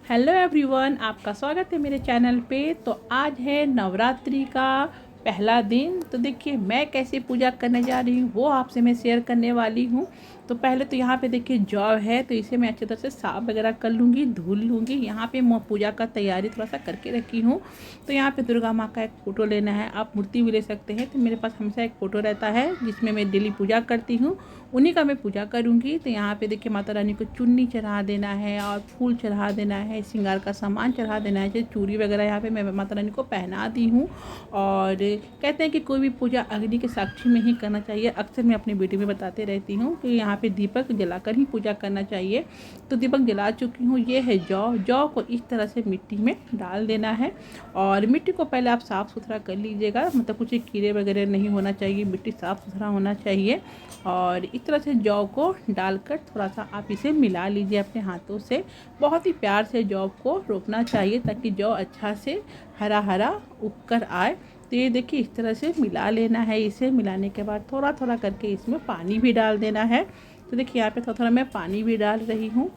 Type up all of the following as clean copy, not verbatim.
Hello everyone, आपका स्वागत है मेरे चैनल पे। तो आज है नवरात्रि का पहला दिन। तो देखिए मैं कैसे पूजा करने जा रही हूँ वो आपसे मैं शेयर करने वाली हूँ। तो पहले तो यहाँ पे देखिए जौ है, तो इसे मैं अच्छी तरह से साफ वगैरह कर लूँगी, धुल लूँगी। यहाँ पे मैं पूजा का तैयारी थोड़ा सा करके रखी हूँ। तो यहाँ पे दुर्गा माँ का एक फ़ोटो लेना है, आप मूर्ति भी ले सकते हैं। तो मेरे पास हमेशा एक फ़ोटो रहता है जिसमें मैं डेली पूजा करती हूँ, उन्हीं का मैं पूजा करूँगी। तो यहाँ पे देखिए माता रानी को चुन्नी चढ़ा देना है और फूल चढ़ा देना है, श्रृंगार का सामान चढ़ा देना है, जैसे चूड़ी वगैरह यहाँ पे मैं माता रानी को पहना दी हूँ। और कहते हैं कि कोई भी पूजा अग्नि के साक्षी में ही करना चाहिए। अक्सर मैं अपनी वीडियो में बताते रहती हूँ कि यहाँ पे दीपक जलाकर ही पूजा करना चाहिए। तो दीपक जला चुकी हूँ। ये है जौ को इस तरह से मिट्टी में डाल देना है और मिट्टी को पहले आप साफ़ सुथरा कर लीजिएगा, मतलब कुछ कीड़े वगैरह नहीं होना चाहिए, मिट्टी साफ़ सुथरा होना चाहिए। और इस तरह से जौ को डालकर थोड़ा सा आप इसे मिला लीजिए अपने हाथों से। बहुत ही प्यार से जौ को रोकना चाहिए ताकि जौ अच्छा से हरा हरा उग कर आए। तो ये देखिए इस तरह से मिला लेना है। इसे मिलाने के बाद थोड़ा थोड़ा करके इसमें पानी भी डाल देना है। तो देखिए यहाँ पे थोड़ा थोड़ा मैं पानी भी डाल रही हूँ।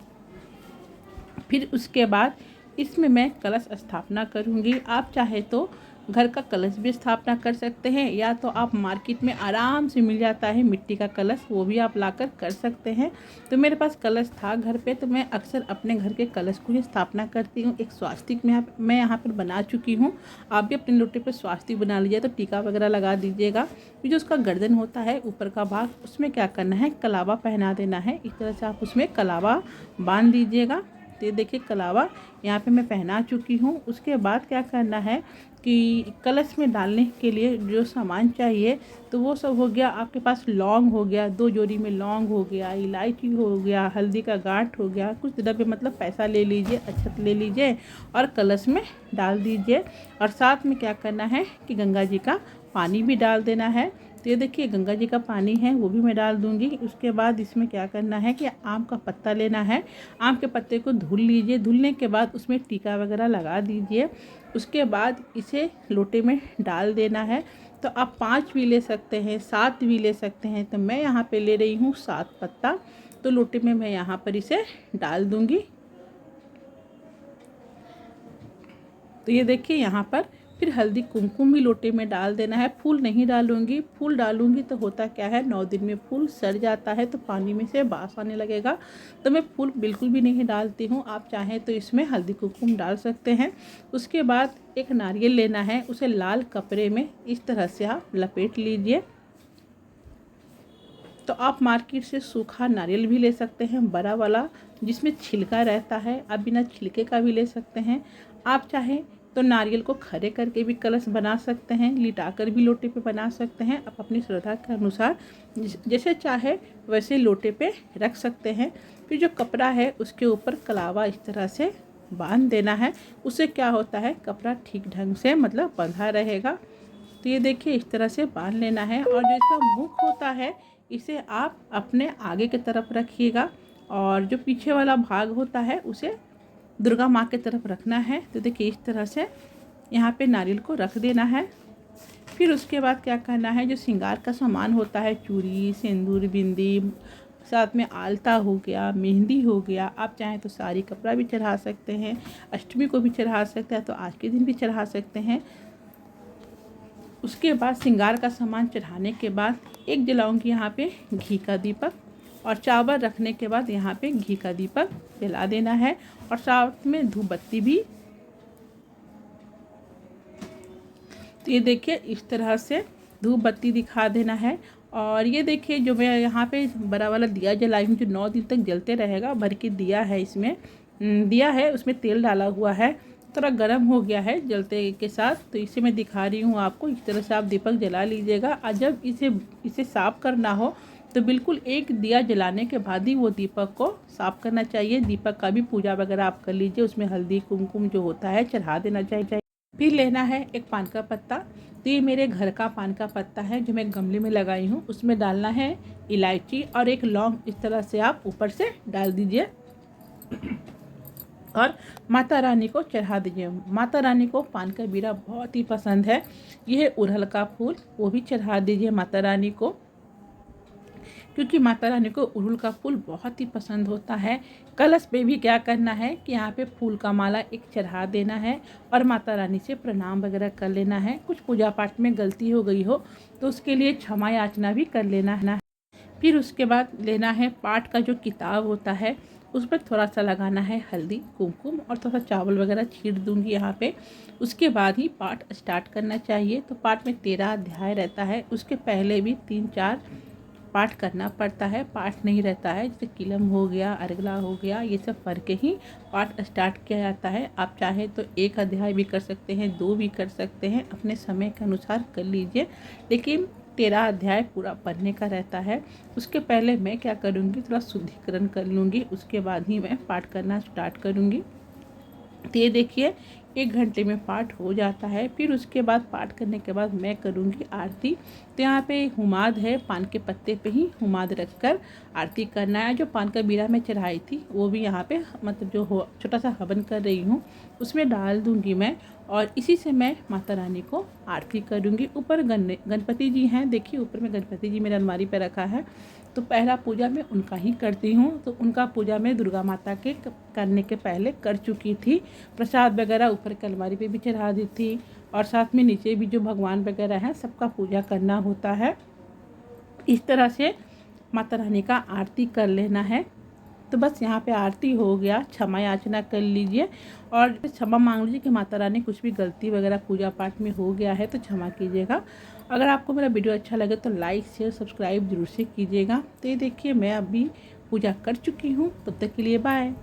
फिर उसके बाद इसमें मैं कलश स्थापना करूँगी। आप चाहे तो घर का कलश भी स्थापना कर सकते हैं, या तो आप मार्केट में आराम से मिल जाता है मिट्टी का कलश, वो भी आप लाकर कर सकते हैं। तो मेरे पास कलश था घर पे, तो मैं अक्सर अपने घर के कलश को ही स्थापना करती हूँ। एक स्वास्तिक मैं यहाँ पर बना चुकी हूँ। आप भी अपने लोटे पर स्वास्तिक बना लीजिए। तो टीका वगैरह लगा दीजिएगा। फिर जो उसका गर्दन होता है ऊपर का भाग, उसमें क्या करना है, कलावा पहना देना है। इस तरह से आप उसमें कलावा बांध दीजिएगा। तो ये देखिए कलावा यहाँ पे मैं पहना चुकी हूँ। उसके बाद क्या करना है कि कलश में डालने के लिए जो सामान चाहिए, तो वो सब हो गया आपके पास। लौंग हो गया, 2 जोड़ी में लौंग हो गया, इलायची हो गया, हल्दी का गांठ हो गया, कुछ डब्बे मतलब पैसा ले लीजिए, अक्षत ले लीजिए और कलश में डाल दीजिए। और साथ में क्या करना है कि गंगा जी का पानी भी डाल देना है। तो ये देखिए गंगा जी का पानी है वो भी मैं डाल दूंगी। उसके बाद इसमें क्या करना है कि आम का पत्ता लेना है। आम के पत्ते को धुल लीजिए। धुलने के बाद उसमें टीका वगैरह लगा दीजिए। उसके बाद इसे लोटे में डाल देना है। तो आप 5 भी ले सकते हैं, 7 भी ले सकते हैं। तो मैं यहाँ पे ले रही हूँ 7 पत्ता। तो लोटे में मैं यहाँ पर इसे डाल दूँगी। तो ये देखिए यहाँ पर फिर हल्दी कुमकुम भी लोटे में डाल देना है। फूल नहीं डालूंगी, फूल डालूंगी तो होता क्या है 9 दिन में फूल सड़ जाता है, तो पानी में से बास आने लगेगा। तो मैं फूल बिल्कुल भी नहीं डालती हूँ। आप चाहें तो इसमें हल्दी कुमकुम डाल सकते हैं। उसके बाद एक नारियल लेना है, उसे लाल कपड़े में इस तरह से आप लपेट लीजिए। तो आप मार्केट से सूखा नारियल भी ले सकते हैं, बड़ा वाला जिसमें छिलका रहता है। आप बिना छिलके का भी ले सकते हैं। आप चाहें तो नारियल को खड़े करके भी कलश बना सकते हैं, लिटाकर भी लोटे पे बना सकते हैं। आप अपनी श्रद्धा के अनुसार जैसे चाहे वैसे लोटे पे रख सकते हैं। फिर जो कपड़ा है उसके ऊपर कलावा इस तरह से बांध देना है। उससे क्या होता है, कपड़ा ठीक ढंग से मतलब बंधा रहेगा। तो ये देखिए इस तरह से बांध लेना है। और जो इसका मुख होता है इसे आप अपने आगे की तरफ रखिएगा, और जो पीछे वाला भाग होता है उसे दुर्गा माँ की तरफ रखना है। तो देखिए इस तरह से यहाँ पे नारियल को रख देना है। फिर उसके बाद क्या करना है, जो श्रृंगार का सामान होता है, चूड़ी, सिंदूर, बिंदी, साथ में आलता हो गया, मेहंदी हो गया, आप चाहें तो साड़ी कपड़ा भी चढ़ा सकते हैं, अष्टमी को भी चढ़ा सकते हैं, तो आज के दिन भी चढ़ा सकते हैं। उसके बाद श्रृंगार का सामान चढ़ाने के बाद एक जलाऊंगी यहाँ पे घी का दीपक, और चावल रखने के बाद यहाँ पे घी का दीपक जला देना है। और साथ में धूप बत्ती भी। तो ये देखिए इस तरह से धूप बत्ती दिखा देना है। और ये देखिए जो मैं यहाँ पे बड़ा वाला दिया जलाई हूँ, जो 9 दिन तक जलते रहेगा, भर के दिया है। इसमें दिया है, उसमें तेल डाला हुआ है, थोड़ा गर्म हो गया है जलते के साथ। तो इसे मैं दिखा रही हूँ आपको। इस तरह से आप दीपक जला लीजिएगा। और जब इसे साफ़ करना हो तो बिल्कुल एक दिया जलाने के बाद ही वो दीपक को साफ़ करना चाहिए। दीपक का भी पूजा वगैरह आप कर लीजिए, उसमें हल्दी कुमकुम जो होता है चढ़ा देना चाहिए। फिर लेना है एक पान का पत्ता। तो ये मेरे घर का पान का पत्ता है जो मैं गमले में लगाई हूँ। उसमें डालना है इलायची और एक लौंग, इस तरह से आप ऊपर से डाल दीजिए और माता रानी को चढ़ा दीजिए। माता रानी को पान का बीड़ा बहुत ही पसंद है। यह है उड़हल का फूल, वो भी चढ़ा दीजिए माता रानी को। क्योंकि माता रानी को अड़हुल का फूल बहुत ही पसंद होता है। कलश पे भी क्या करना है कि यहाँ पे फूल का माला एक चढ़ा देना है और माता रानी से प्रणाम वगैरह कर लेना है। कुछ पूजा पाठ में गलती हो गई हो तो उसके लिए क्षमा याचना भी कर लेना है। फिर उसके बाद लेना है पाठ का जो किताब होता है, उस पर थोड़ा सा लगाना है हल्दी कुमकुम और थोड़ा सा चावल वगैरह छीट दूंगी यहाँ पे। उसके बाद ही पाठ स्टार्ट करना चाहिए। तो पाठ में 13 अध्याय रहता है, उसके पहले भी 3-4 पाठ करना पड़ता है। पाठ नहीं रहता है, जैसे किलम हो गया, अर्गला हो गया, ये सब पढ़ के ही पाठ स्टार्ट किया जाता है। आप चाहे तो 1 अध्याय भी कर सकते हैं, 2 भी कर सकते हैं, अपने समय के अनुसार कर लीजिए, लेकिन 13 अध्याय पूरा पढ़ने का रहता है। उसके पहले मैं क्या करूँगी, थोड़ा शुद्धिकरण कर लूँगी, उसके बाद ही मैं पाठ करना स्टार्ट करूँगी। तो ये देखिए 1 घंटे में पाठ हो जाता है। फिर उसके बाद पाठ करने के बाद मैं करूँगी आरती। तो यहाँ पे हुमाद है, पान के पत्ते पे ही हुमाद रखकर आरती करना है। जो पान का बीड़ा मैं चढ़ाई थी वो भी यहाँ पे मतलब जो हो छोटा सा हवन कर रही हूँ उसमें डाल दूँगी मैं, और इसी से मैं माता रानी को आरती करूँगी। ऊपर गणपति जी हैं, देखिए ऊपर में गणपति जी मेरे अलमारी पर रखा है। तो पहला पूजा मैं उनका ही करती हूँ। तो उनका पूजा मैं दुर्गा माता के करने के पहले कर चुकी थी। प्रसाद वगैरह ऊपर की अलमारी पे भी चढ़ा दी थी, और साथ में नीचे भी जो भगवान वगैरह हैं सबका पूजा करना होता है। इस तरह से माता रानी का आरती कर लेना है। तो बस यहाँ पे आरती हो गया, क्षमा याचना कर लीजिए और क्षमा मांग लीजिए कि माता रानी कुछ भी गलती वगैरह पूजा पाठ में हो गया है तो क्षमा कीजिएगा। अगर आपको मेरा वीडियो अच्छा लगे तो लाइक शेयर सब्सक्राइब जरूर से कीजिएगा। तो ये देखिए मैं अभी पूजा कर चुकी हूँ। तब तक के लिए बाय।